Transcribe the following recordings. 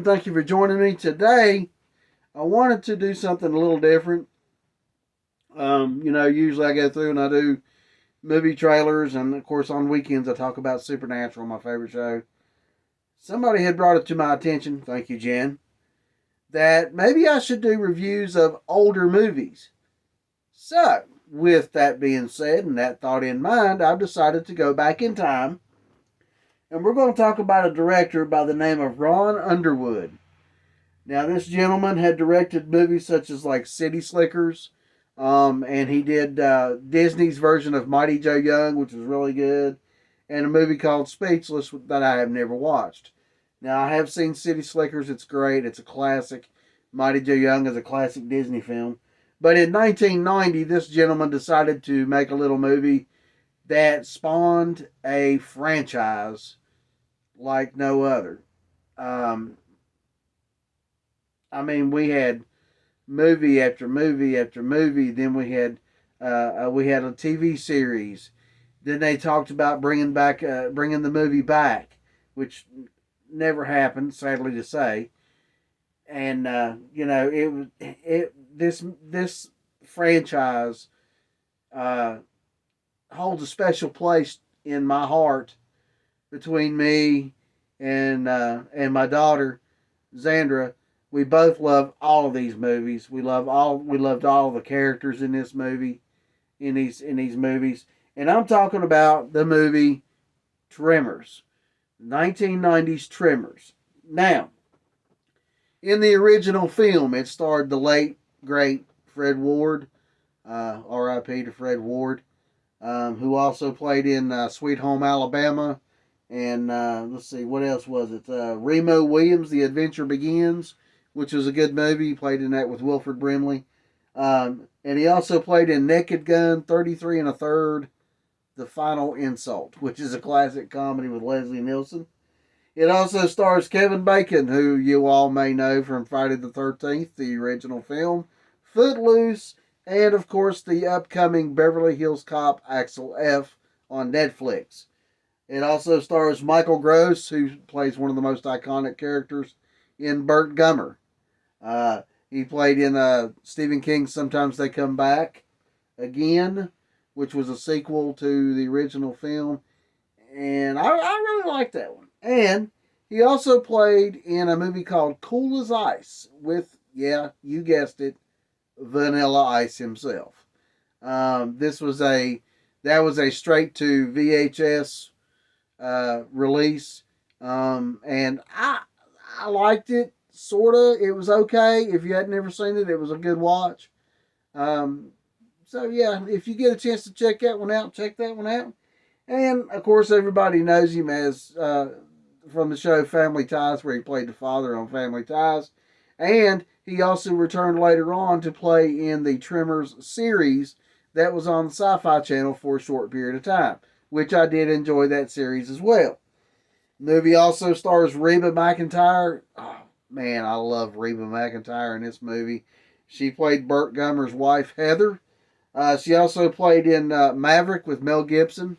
and thank you for joining me today. I wanted to do something a little different. Usually I go through and I do movie trailers, and of course on weekends I talk about Supernatural, my favorite show. Somebody had brought it to my attention, thank you, Jen, that maybe I should do reviews of older movies. So, with that being said and that thought in mind, I've decided to go back in time, and we're going to talk about a director by the name of Ron Underwood. Now, this gentleman had directed movies such as like City Slickers, and he did Disney's version of Mighty Joe Young, which was really good, and a movie called Speechless that I have never watched. Now, I have seen City Slickers. It's great. It's a classic. Mighty Joe Young is a classic Disney film. But in 1990, this gentleman decided to make a little movie that spawned a franchise like no other. Um, we had movie after movie after movie. Then we had a TV series. Then they talked about bringing the movie back, which never happened, sadly to say. And this franchise uh, holds a special place in my heart between me and my daughter Zandra. We both love all of these movies. We loved all the characters in this movie, in these movies. And I'm talking about the movie Tremors. 1990s Tremors. Now, in the original film, it starred the late great Fred Ward, R.I.P. to Fred Ward, who also played in Sweet Home Alabama, and let's see, what else was it? Remo Williams, The Adventure Begins, which was a good movie. He played in that with Wilford Brimley. And he also played in Naked Gun, 33 and a Third, The Final Insult, which is a classic comedy with Leslie Nielsen. It also stars Kevin Bacon, who you all may know from Friday the 13th, the original film, Footloose, and of course the upcoming Beverly Hills Cop Axel F. on Netflix. It also stars Michael Gross, who plays one of the most iconic characters in Burt Gummer. He played in Stephen King's Sometimes They Come Back Again, which was a sequel to the original film. And I really like that one. And he also played in a movie called Cool as Ice with, yeah, you guessed it, Vanilla Ice himself. This was that was a straight to VHS release, and I liked it sorta. It was okay. If you had never seen it, it was a good watch. Um, so yeah, if you get a chance to check that one out, check that one out. And of course, everybody knows him as from the show Family Ties, where he played the father on Family Ties, and he also returned later on to play in the Tremors series that was on the Sci-Fi Channel for a short period of time, which I did enjoy that series as well. The movie also stars Reba McEntire. Oh man, I love Reba McEntire in this movie. She played Burt Gummer's wife, Heather. She also played in Maverick with Mel Gibson.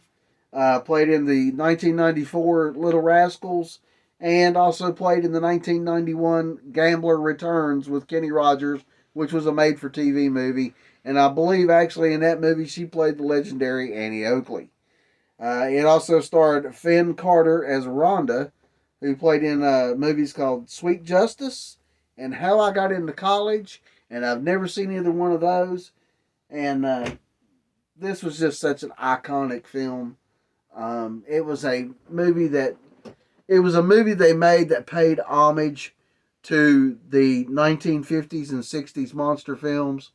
Played in the 1994 Little Rascals, and also played in the 1991 Gambler Returns with Kenny Rogers, which was a made-for-TV movie. And I believe actually in that movie she played the legendary Annie Oakley. It also starred Finn Carter as Rhonda, who played in movies called Sweet Justice and How I Got Into College, and I've never seen either one of those. And this was just such an iconic film. It was a movie they made that paid homage to the 1950s and 60s monster films,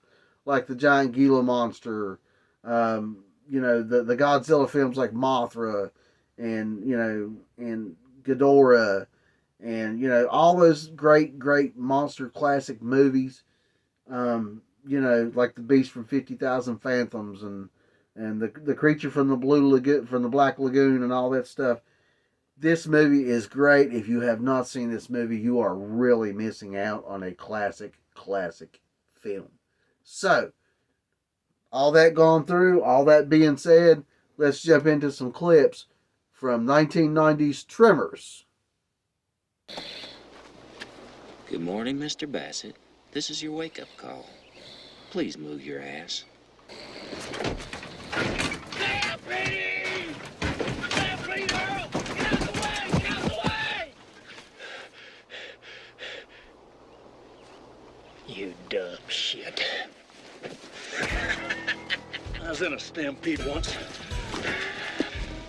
like the giant Gila monster, the Godzilla films like Mothra, and Ghidorah, and all those great monster classic movies. Like the Beast from 50,000 Fathoms and the creature from the Black Lagoon and all that stuff. This movie is great. If you have not seen this movie, you are really missing out on a classic film. So, all that gone through, all that being said, let's jump into some clips from 1990's Tremors. Good morning, Mr. Bassett. This is your wake-up call. Please move your ass. Stampede! Stampede, Earl! Get out of the way! Get out of the way! You dumb shit. I was in a stampede once.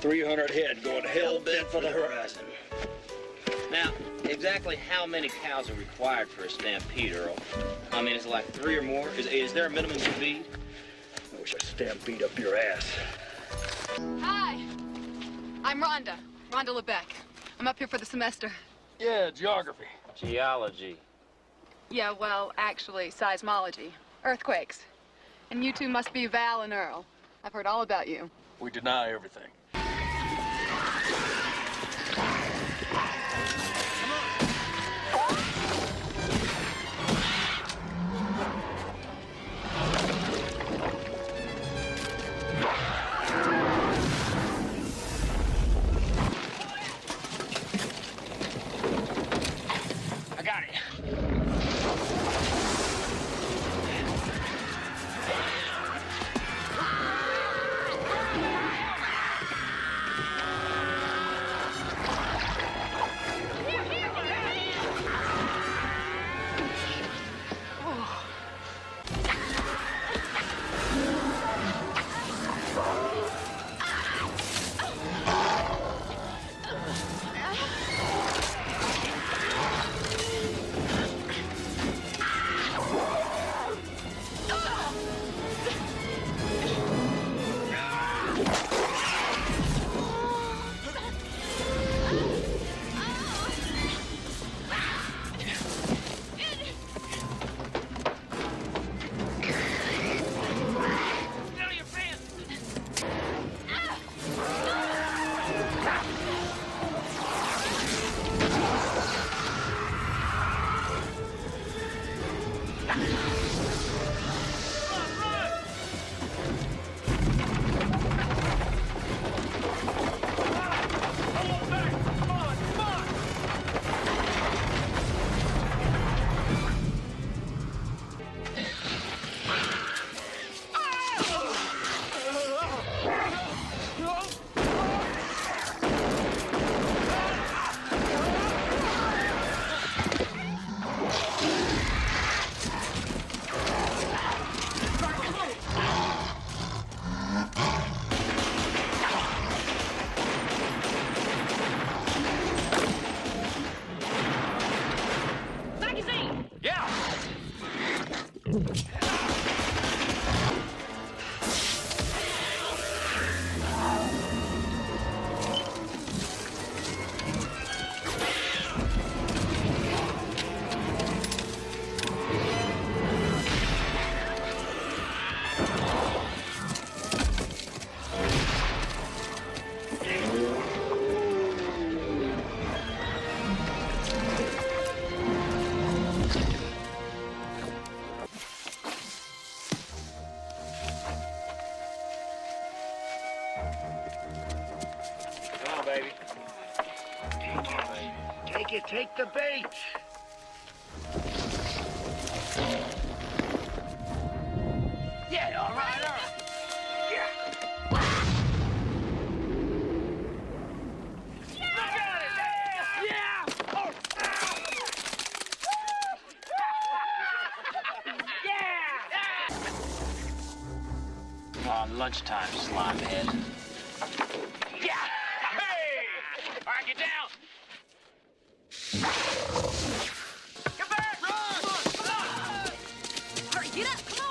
300 head going hell-bent for the horizon. Now, exactly how many cows are required for a stampede, Earl? I mean, is it like 3 or more? Is there a minimum speed? I wish I stampede up your ass. Hi, I'm Rhonda Lebeck. I'm up here for the semester. Yeah, geography. Geology. Yeah, well, actually, seismology. Earthquakes. And you two must be Val and Earl. I've heard all about you. We deny everything. I got it. Take the bait! Yeah, all right, all right. Yeah. Yeah! Oh. Yeah! Lunchtime, slimehead. Yeah! Hey! All right, get down! Come back! Run! Come on! Hurry, get up, come on!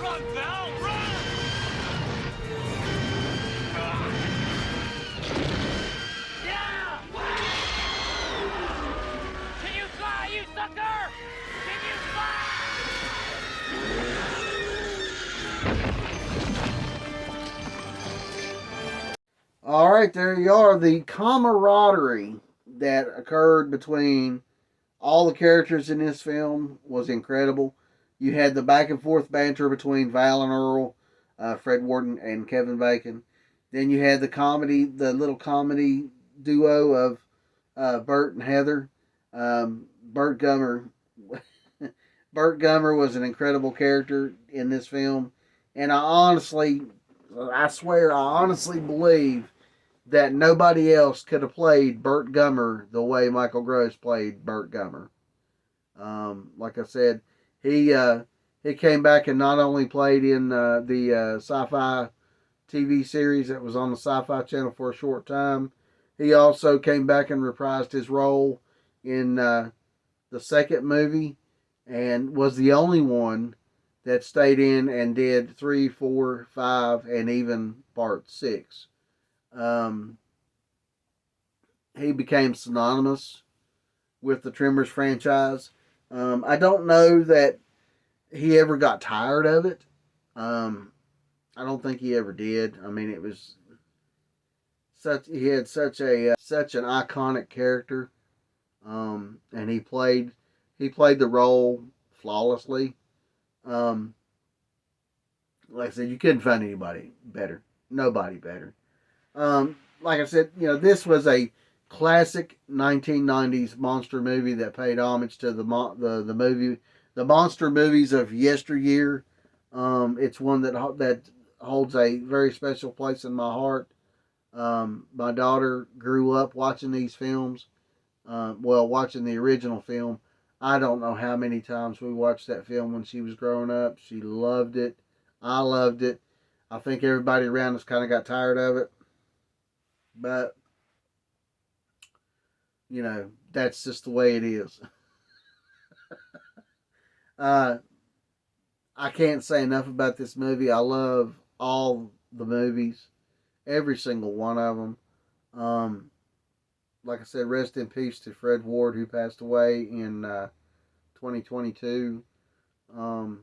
Run, Val! Run! Yeah! Can you fly, you sucker? Can you fly? All right, there you are. The camaraderie that occurred between all the characters in this film was incredible. You had the back and forth banter between Val and Earl. Fred Ward and Kevin Bacon. Then you had the little comedy duo of Bert and Heather. Bert Gummer, Bert Gummer was an incredible character in this film, and I swear, I honestly believe that nobody else could have played Bert Gummer the way Michael Gross played Bert Gummer. Like I said, he came back and not only played in the sci-fi TV series that was on the Sci-Fi Channel for a short time, he also came back and reprised his role in the second movie, and was the only one that stayed in and did 3, 4, 5, and even part 6. Um, he became synonymous with the Tremors franchise. I don't know that he ever got tired of it. I don't think he ever did. I mean, it was he had such an iconic character, and he played the role flawlessly. Um, like I said, you couldn't find anybody better. Nobody better. Like I said, this was a classic 1990s monster movie that paid homage to the monster movies of yesteryear. It's one that holds a very special place in my heart. My daughter grew up watching these films. Watching the original film. I don't know how many times we watched that film when she was growing up. She loved it. I loved it. I think everybody around us kind of got tired of it. But, that's just the way it is. uh, I can't say enough about this movie. I love all the movies, every single one of them. Like I said, rest in peace to Fred Ward, who passed away in 2022. Um,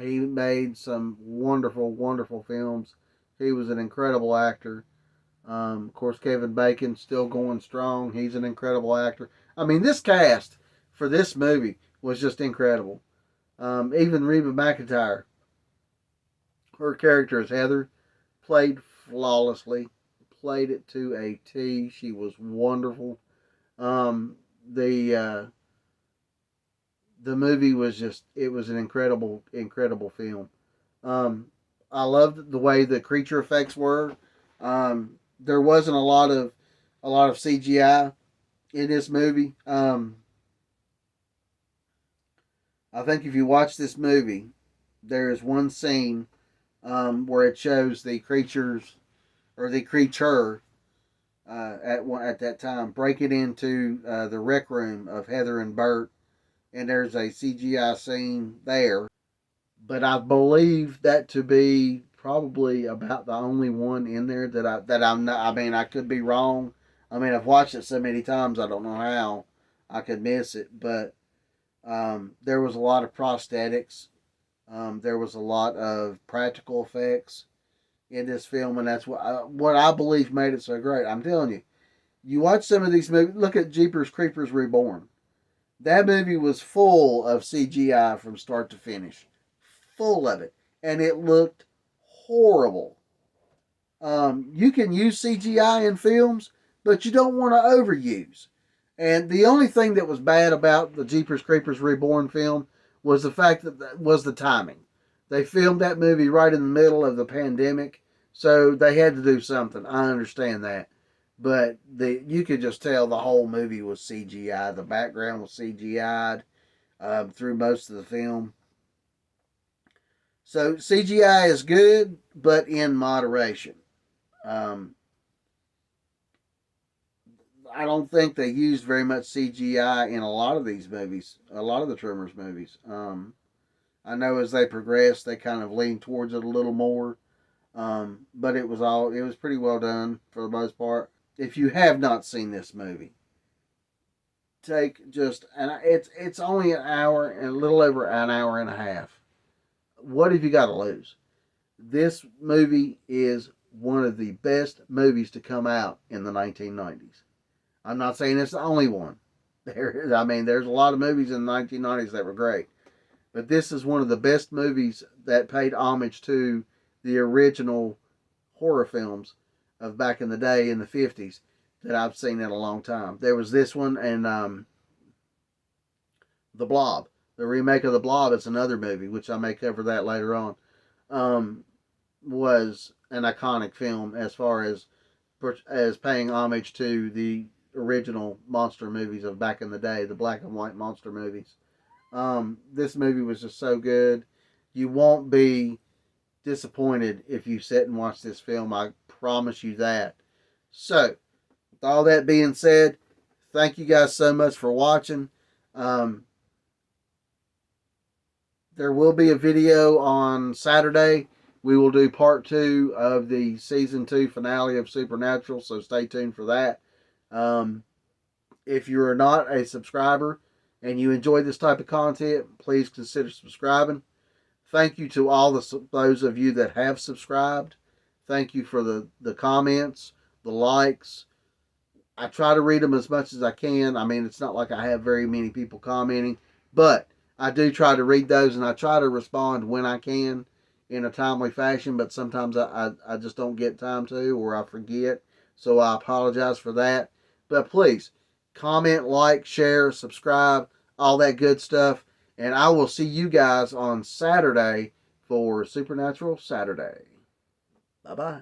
he made some wonderful, wonderful films. He was an incredible actor. Of course, Kevin Bacon still going strong. He's an incredible actor. I mean, this cast for this movie was just incredible. Even Reba McEntire, her character as Heather, played flawlessly. Played it to a T. She was wonderful. Um, the movie was it was an incredible, incredible film. Um, I loved the way the creature effects were. There wasn't a lot of CGI in this movie. I think if you watch this movie, there is one scene where it shows the creatures or the creature at that time breaking into the rec room of Heather and Bert, and there's a CGI scene there. But I believe that to be probably about the only one in there that I'm not. I mean, I could be wrong. I mean, I've watched it so many times, I don't know how I could miss it. But there was a lot of prosthetics. There was a lot of practical effects in this film, and that's what I believe made it so great. I'm telling you, you watch some of these movies. Look at Jeepers Creepers Reborn. That movie was full of CGI from start to finish, full of it, and it looked horrible. You can use CGI in films, but you don't want to overuse. And the only thing that was bad about the Jeepers Creepers Reborn film was the fact that was the timing. They filmed that movie right in the middle of the pandemic, so they had to do something. I understand that, but you could just tell the whole movie was CGI. The background was CGI'd through most of the film. So CGI is good, but in moderation. Um, I don't think they used very much CGI in a lot of these movies, a lot of the Tremors movies. I know as they progressed, they kind of leaned towards it a little more, but it was pretty well done for the most part. If you have not seen this movie, it's only an hour and a little over an hour and a half. What have you got to lose? This movie is one of the best movies to come out in the 1990s. I'm not saying it's the only one. There's a lot of movies in the 1990s that were great, but this is one of the best movies that paid homage to the original horror films of back in the day in the 50s that I've seen in a long time. There was this one and The Blob. The remake of The Blob is another movie, which I may cover that later on, was an iconic film as far as paying homage to the original monster movies of back in the day, the black and white monster movies. This movie was just so good. You won't be disappointed if you sit and watch this film. I promise you that. So, with all that being said, thank you guys so much for watching. There will be a video on Saturday. We will do part 2 of the season 2 finale of Supernatural, so stay tuned for that. If you are not a subscriber and you enjoy this type of content, please consider subscribing. Thank you to all those of you that have subscribed. Thank you for the comments, the likes. I try to read them as much as I can. I mean, it's not like I have very many people commenting, but I do try to read those, and I try to respond when I can in a timely fashion, but sometimes I just don't get time to, or I forget, so I apologize for that. But please, comment, like, share, subscribe, all that good stuff, and I will see you guys on Saturday for Supernatural Saturday. Bye-bye.